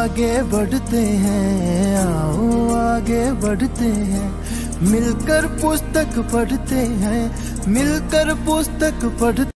आगे बढ़ते हैं, आओ आगे बढ़ते हैं, मिलकर पुस्तक पढ़ते हैं, मिलकर पुस्तक पढ़ते।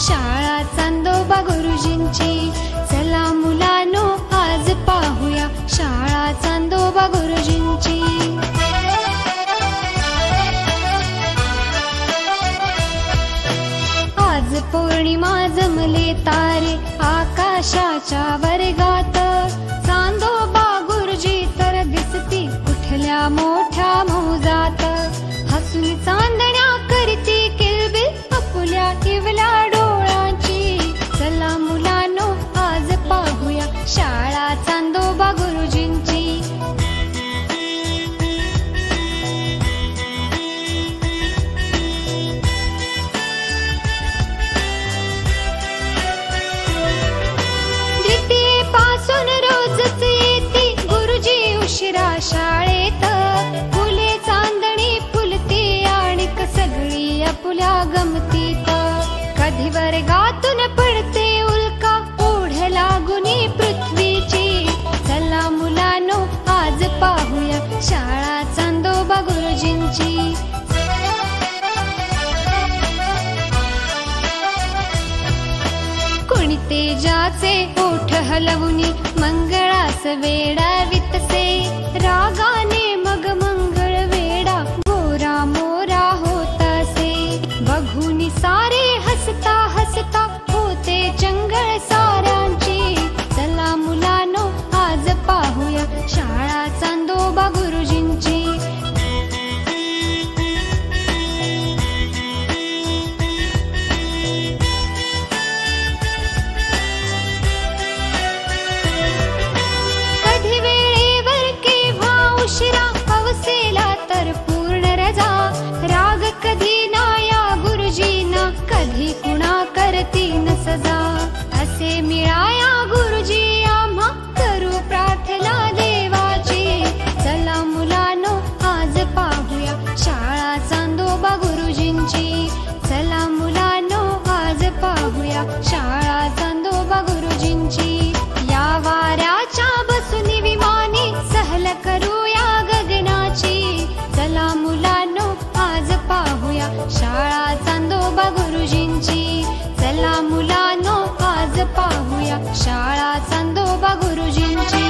शाळा चांदोबा गुरुजींची, चला मुलांनो आज पाहूया शाळा चांदोबा गुरुजींची। आज पौर्णिमा जमले तारे आकाशाच्या वर्गात, चांदोबा गुरुजी तर दिसती कुठल्या मोठ्या मौजात, हसून चांदण्या करती किलबिल आपुल्या इवल्या डोळ्यांची, चला मुलांनो आज पाहूया शाळा चांदोबा गुरुजींची। द्वितीयेपासून रोजच येती गुरुजी उशिरा शाळेत, फुले चांदणी फुलती आणिक सगळी आपुल्या गमतीत, कधी वर्गातून पडते उल्का ओढ लागुनी पृथ्वीची, चला मुलांनो आज पाहूया शाळा चांदोबा गुरुजींची। कोणी तेजाचे ओठ हलवुनी मंगळास वेडावितसे, रागाने मग मंगळ वेडा गोरा मोरा होतसे, बघुनी सारे हसता हसता होते चंगळ साऱ्यांची, चला मुलांनो आज पाहूया शाळा चांदोबा गुरुजींची। कधी वेळेवर केव्हा उशिरा हवसेला तर पूर्ण रजा, राग कधी नाया गुरुजींना कधी कुणा करतीन सजा, असे मिळाया गुरुजी आम्हा करू प्रार्थना देवाची, चला मुलांनो आज पाहूया शाळा चांदोबा गुरुजींची, चला मुलांनो आज पाहूया शाळा चांदोबा गुरुजींची। या वाऱ्याच्या बसून विमानी सहल करूया गगनाची, चला मुलांनो आज पाहूया शाळा चांदोबा गुरुजींची, चला मुलांनो आज पाहूया शाळा चांदोबा गुरुजींची,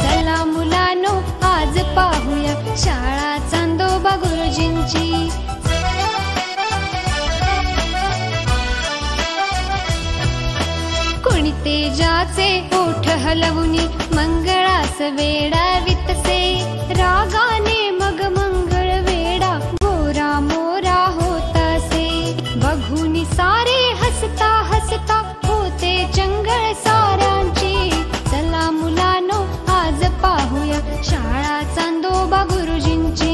चला मुलांनो आज पाहूया शाळा चांदोबा गुरुजींची। कोणी तेजाचे ओठ हलवुनी मंगळास वेडावितसे, रागाने मग मंगळ वेडा गोरा मोरा होतसे, बघुनी सारे हसता हसता होते चंगळ साऱ्यांची, चला मुलांनो आज पाहूया शाळा चांदोबा गुरुजींची।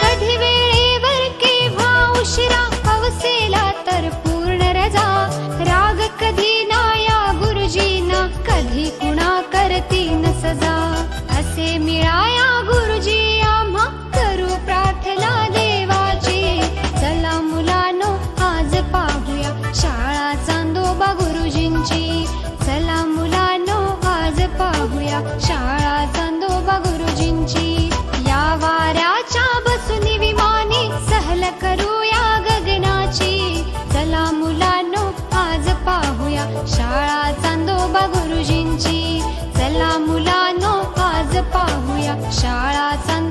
कधी वेळेवर केव्हा उशिरा हवसेला तर पूर्ण रजा, राग कधी नाया गुरुजींना कधी कुणा करतीन सजा, असे मिळाया गुरुजी आम्हा करू प्रार्थना देवाची, चला मुलांनो आज पाहूया शाळा चांदोबा गुरुजींची, चला मुलांनो आज पाहूया शाळा चांदोबा गुरुजींची। या वाऱ्याच्या बसून विमानी सहल करूया गगनाची, चला मुलांनो आज पाहूया शाळा चांदोबा गुरुजींची, चला मुलांनो आज पाहूया शाळा चांदोबा